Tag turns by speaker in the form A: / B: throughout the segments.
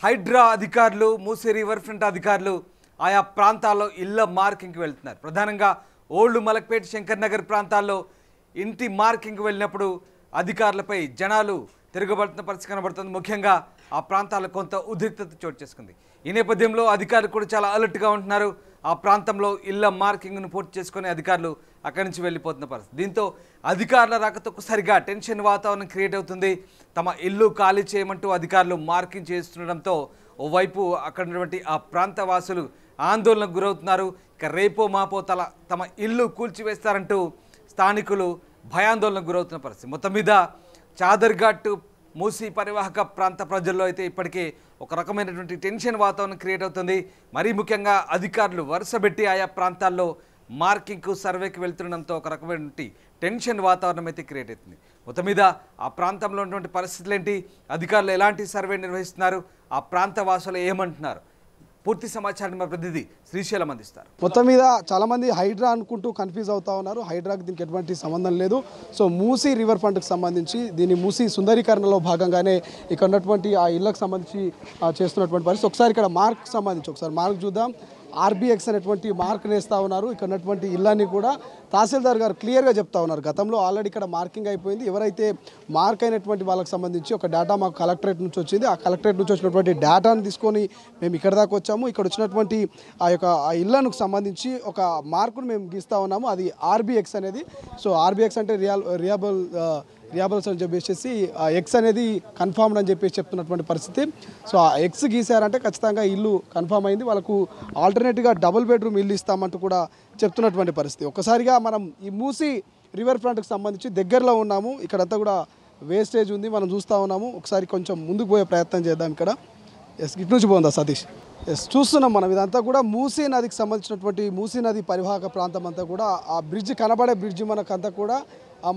A: హైడ్రా అధికారులు Musi river front అధికారులు ఆయా ప్రాంతాల్లో ఇళ్ల మార్కింగ్కి వెళ్తున్నారు. ప్రధానంగా ఓల్డ్ మలక్పేట్ శంకర్ నగర్ ప్రాంతాల్లో ఇంటి మార్కింగ్కి వెళ్ళినప్పుడు అధికారులపై జనాలు తిరగబడుతున్న పరిస్థితి కనబడుతుంది. ముఖ్యంగా ఆ ప్రాంతాల్లో కొంత ఉద్రిక్తత చోటు చేసుకుంది. ఈ నేపథ్యంలో అధికారులు కూడా చాలా అలర్ట్గా ఉంటున్నారు. ఆ ప్రాంతంలో ఇళ్ల మార్కింగ్ను పూర్తి చేసుకుని అధికారులు అక్కడి నుంచి వెళ్ళిపోతున్న పరిస్థితి. దీంతో అధికారుల రాకతో ఒక్కసారిగా టెన్షన్ వాతావరణం క్రియేట్ అవుతుంది. తమ ఇల్లు ఖాళీ చేయమంటూ అధికారులు మార్కింగ్ చేస్తుండడంతో ఓవైపు అక్కడ ఉన్నటువంటి ఆ ప్రాంత వాసులు ఆందోళనకు గురవుతున్నారు. ఇక రేపో మాపో తమ ఇల్లు కూల్చివేస్తారంటూ స్థానికులు భయాందోళనకు గురవుతున్న పరిస్థితి. మొత్తం మీద చాదర్ఘాట్ మూసీ పరివాహక ప్రాంత ప్రజల్లో అయితే ఇప్పటికే ఒక రకమైనటువంటి టెన్షన్ వాతావరణం క్రియేట్ అవుతుంది. మరీ ముఖ్యంగా అధికారులు వరుసబెట్టి ఆయా ప్రాంతాల్లో మార్కింగ్కు సర్వేకి వెళ్తుండడంతో ఒక రకమైనటువంటి టెన్షన్ వాతావరణం అయితే క్రియేట్ అవుతుంది. మొత్తం మీద ఆ ప్రాంతంలో ఉన్నటువంటి పరిస్థితులు ఏంటి, అధికారులు ఎలాంటి సర్వే నిర్వహిస్తున్నారు, ఆ ప్రాంత వాసులు ఏమంటున్నారు, పూర్తి సమాచారం మా ప్రతినిధి శ్రీశైలం అందిస్తారు.
B: మొత్తం మీద చాలామంది హైడ్రా అనుకుంటూ కన్ఫ్యూజ్ అవుతా ఉన్నారు. హైడ్రాకి దీనికి ఎటువంటి సంబంధం లేదు. సో మూసీ రివర్ ఫ్రంట్కి సంబంధించి దీని మూసీ సుందరీకరణలో భాగంగానే ఇక్కడ ఉన్నటువంటి ఆ ఇళ్లకు సంబంధించి చేస్తున్నటువంటి పరిస్థితి. ఒకసారి ఇక్కడ మార్క్ సంబంధించి ఒకసారి మార్క్ చూద్దాం. ఆర్బిఎక్స్ అనేటువంటి మార్క్ వేస్తూ ఉన్నారు. ఇక్కడ ఉన్నటువంటి ఇళ్ళని కూడా తహసీల్దార్ గారు క్లియర్గా చెప్తా ఉన్నారు. గతంలో ఆల్రెడీ ఇక్కడ మార్కింగ్ అయిపోయింది. ఎవరైతే మార్క్ అయినటువంటి వాళ్ళకి సంబంధించి ఒక డేటా మాకు కలెక్టరేట్ నుంచి వచ్చింది. ఆ కలెక్టరేట్ నుంచి వచ్చినటువంటి డేటాను తీసుకొని మేము ఇక్కడ దాకా వచ్చాము. ఇక్కడ వచ్చినటువంటి ఆ ఇళ్లకు సంబంధించి ఒక మార్కును మేము గీస్తూ ఉన్నాము. అది ఆర్బిఎక్స్ అనేది. సో ఆర్బిఎక్స్ అంటే రియాబుల్స్ అని చెప్పేసి ఆ ఎక్స్ అనేది కన్ఫర్మ్డ్ అని చెప్పేసి చెప్తున్నటువంటి పరిస్థితి. సో ఆ ఎక్స్ గీసారంటే ఖచ్చితంగా ఇల్లు కన్ఫర్మ్ అయింది. వాళ్ళకు ఆల్టర్నేటివ్గా డబుల్ బెడ్రూమ్ ఇల్లు ఇస్తామంటూ కూడా చెప్తున్నటువంటి పరిస్థితి. ఒక్కసారిగా మనం ఈ మూసీ రివర్ ఫ్రంట్కి సంబంధించి దగ్గరలో ఉన్నాము. ఇక్కడంతా కూడా వేస్టేజ్ ఉంది, మనం చూస్తూ ఉన్నాము. ఒకసారి కొంచెం ముందుకు పోయే ప్రయత్నం చేద్దాం. ఇక్కడ ఇటు నుంచి పోందా సతీష్? చూస్తున్నాం మనం. ఇదంతా కూడా మూసీ నదికి సంబంధించినటువంటి మూసీ నది పరివాహక ప్రాంతం అంతా కూడా ఆ బ్రిడ్జ్ కనబడే బ్రిడ్జ్ మనకంతా కూడా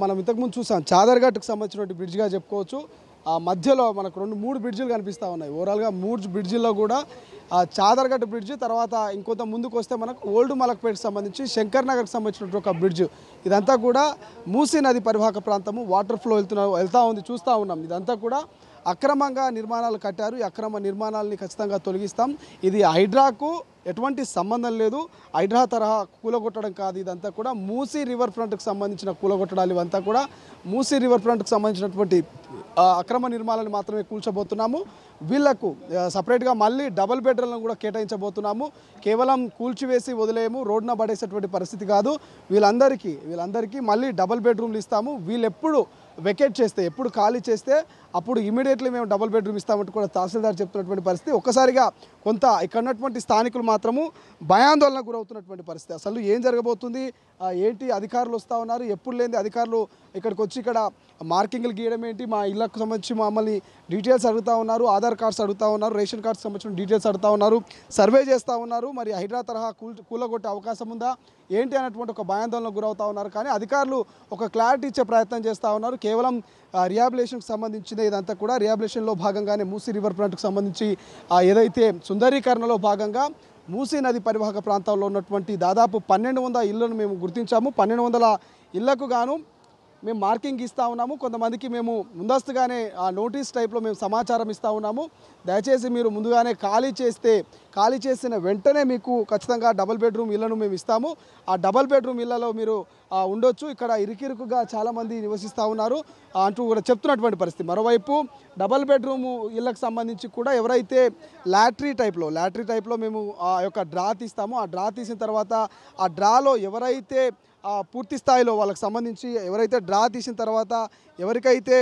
B: మనం ఇంతకుముందు చూసాం. చాదర్ఘాట్కి సంబంధించినటువంటి బ్రిడ్జ్గా చెప్పుకోవచ్చు. ఆ మధ్యలో మనకు మూడు బ్రిడ్జిలు కనిపిస్తూ ఉన్నాయి. ఓవరాల్గా 3 బ్రిడ్జిల్లో కూడా చాదర్ఘాట్ బ్రిడ్జ్, తర్వాత ఇంకొంత ముందుకు వస్తే మనకు ఓల్డ్ మలక్పేట్కి సంబంధించి శంకర్ నగర్కి సంబంధించినటువంటి ఒక బ్రిడ్జ్. ఇదంతా కూడా మూసీ నది పరివాహక ప్రాంతము. వాటర్ ఫ్లో వెళ్తూ ఉంది, చూస్తూ ఉన్నాం. ఇదంతా కూడా అక్రమంగా నిర్మాణాలు కట్టారు. ఈ అక్రమ నిర్మాణాలని ఖచ్చితంగా తొలగిస్తాం. ఇది హైడ్రాకు ఎటువంటి సంబంధం లేదు. హైడ్రా తరహా కూలగొట్టడం కాదు. ఇదంతా కూడా మూసీ రివర్ ఫ్రంట్కి సంబంధించిన కూలగొట్టడాలు. ఇవంతా కూడా మూసీ రివర్ ఫ్రంట్కి సంబంధించినటువంటి అక్రమ నిర్మాణాలను మాత్రమే కూల్చబోతున్నాము. వీళ్లకు సపరేట్గా మళ్ళీ డబుల్ బెడ్రూమ్లను కూడా కేటాయించబోతున్నాము. కేవలం కూల్చివేసి వదిలేము, రోడ్డున పడేసేటువంటి పరిస్థితి కాదు. వీళ్ళందరికీ మళ్ళీ డబుల్ బెడ్రూమ్లు ఇస్తాము. వీళ్ళు ఎప్పుడు వెకేట్ చేస్తే, ఎప్పుడు ఖాళీ చేస్తే అప్పుడు ఇమీడియట్లీ మేము డబుల్ బెడ్రూమ్ ఇస్తామంటూ కూడా తహసీల్దార్ చెప్తున్నటువంటి పరిస్థితి. ఒక్కసారిగా కొంత ఇక్కడ ఉన్నటువంటి స్థానికులు మాత్రము భయాందోళనకు గురవుతున్నటువంటి పరిస్థితి. అసలు ఏం జరగబోతుంది, ఏంటి, అధికారులు వస్తూ ఉన్నారు, ఎప్పుడు లేని అధికారులు ఇక్కడికి వచ్చి ఇక్కడ మార్కింగ్లు గీయడం ఏంటి, మా ఇళ్లకు సంబంధించి మమ్మల్ని డీటెయిల్స్ అడుగుతూ ఉన్నారు, ఆధార్ కార్డ్స్ అడుగుతూ ఉన్నారు, రేషన్ కార్డ్స్ సంబంధించిన డీటెయిల్స్ అడుగుతూ ఉన్నారు, సర్వే చేస్తూ ఉన్నారు. మరి హైడ్రా తరహా కూలగొట్టే అవకాశం ఉందా ఏంటి అన్నటువంటి ఒక భయాందోళనకు గురవుతూ ఉన్నారు. కానీ అధికారులు ఒక క్లారిటీ ఇచ్చే ప్రయత్నం చేస్తూ ఉన్నారు. కేవలం రిహాబిలిటేషన్కి సంబంధించిన ఇదంతా కూడా రిహాబిలిటేషన్లో భాగంగానే మూసీ రివర్ ఫ్రంట్కి సంబంధించి ఏదైతే సుందరీకరణలో భాగంగా మూసీ నది పరివాహక ప్రాంతాల్లో ఉన్నటువంటి దాదాపు 1200 ఇళ్లను మేము గుర్తించాము. 1200 ఇళ్లకు గాను మేము మార్కింగ్ ఇస్తూ ఉన్నాము. కొంతమందికి మేము ముందస్తుగానే ఆ నోటీస్ టైప్లో మేము సమాచారం ఇస్తూ ఉన్నాము. దయచేసి మీరు ముందుగానే ఖాళీ చేసిన వెంటనే మీకు ఖచ్చితంగా డబుల్ బెడ్రూమ్ ఇళ్లను మేము ఇస్తాము. ఆ డబుల్ బెడ్రూమ్ ఇళ్లలో మీరు ఉండొచ్చు. ఇక్కడ ఇరుకిరుకుగా చాలామంది నివసిస్తూ ఉన్నారు అంటూ కూడా చెప్తున్నటువంటి పరిస్థితి. మరోవైపు డబుల్ బెడ్రూమ్ ఇళ్లకు సంబంధించి కూడా ఎవరైతే లాటరీ టైప్లో మేము ఆ యొక్క డ్రా తీస్తామో, ఆ డ్రా తీసిన తర్వాత ఆ డ్రాలో ఎవరైతే పూర్తి స్థాయిలో వాళ్ళకి సంబంధించి ఎవరైతే డ్రా తీసిన తర్వాత ఎవరికైతే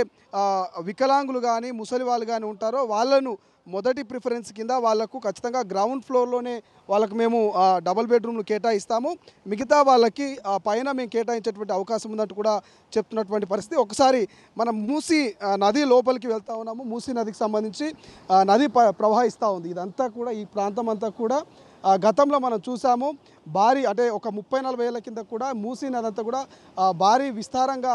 B: వికలాంగులు కానీ ముసలి వాళ్ళు కానీ ఉంటారో వాళ్ళను మొదటి ప్రిఫరెన్స్ కింద వాళ్ళకు ఖచ్చితంగా గ్రౌండ్ ఫ్లోర్లోనే వాళ్ళకు మేము డబుల్ బెడ్రూమ్లు కేటాయిస్తాము. మిగతా వాళ్ళకి పైన మేము కేటాయించేటువంటి అవకాశం ఉందంటూ కూడా చెప్తున్నటువంటి పరిస్థితి. ఒకసారి మనం మూసీ నది లోపలికి వెళ్తూ ఉన్నాము. మూసీ నదికి సంబంధించి నది ప్రవహిస్తూ ఉంది. ఇదంతా కూడా ఈ ప్రాంతం అంతా కూడా గతంలో మనం చూసాము. భారీ అంటే ఒక 30-40 ఏళ్ల కింద కూడా మూసీ నది అంతా కూడా భారీ విస్తారంగా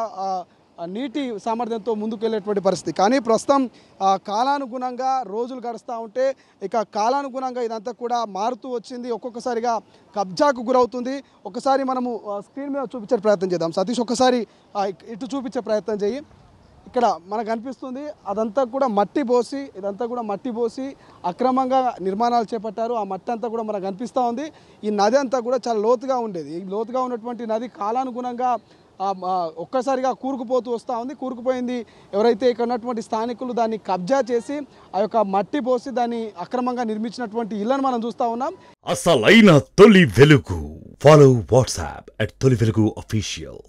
B: నీటి సామర్థ్యంతో ముందుకు వెళ్ళేటువంటి పరిస్థితి. కానీ ప్రస్తుతం కాలానుగుణంగా రోజులు గడుస్తూ ఉంటే కాలానుగుణంగా ఇదంతా కూడా మారుతూ వచ్చింది. ఒక్కొక్కసారిగా కబ్జాకు గురవుతుంది. ఒకసారి మనము స్క్రీన్ మీద చూపించే ప్రయత్నం చేద్దాం. సతీష్, ఒక్కసారి ఇటు చూపించే ప్రయత్నం చేయి. ఇక్కడ మనకు అనిపిస్తుంది అదంతా కూడా మట్టి పోసి ఇదంతా కూడా మట్టి పోసి అక్రమంగా నిర్మాణాలు చేపట్టారు. ఆ మట్టి అంతా కూడా మనకు అనిపిస్తూ ఉంది. ఈ నది అంతా కూడా చాలా లోతుగా ఉండేది. ఈ లోతుగా ఉన్నటువంటి నది కాలానుగుణంగా ఒక్కసారిగా కూరుకుపోతూ వస్తూ ఉంది. కూరుకుపోయింది ఎవరైతే ఇక్కడ ఉన్నటువంటి స్థానికులు దాన్ని కబ్జా చేసి ఆ యొక్క మట్టి పోసి దాన్ని అక్రమంగా నిర్మించినటువంటి ఇళ్లను మనం చూస్తూ ఉన్నాం.
C: అసలైన తొలి వెలుగు. ఫాలో వాట్సాప్ @తొలి వెలుగు official.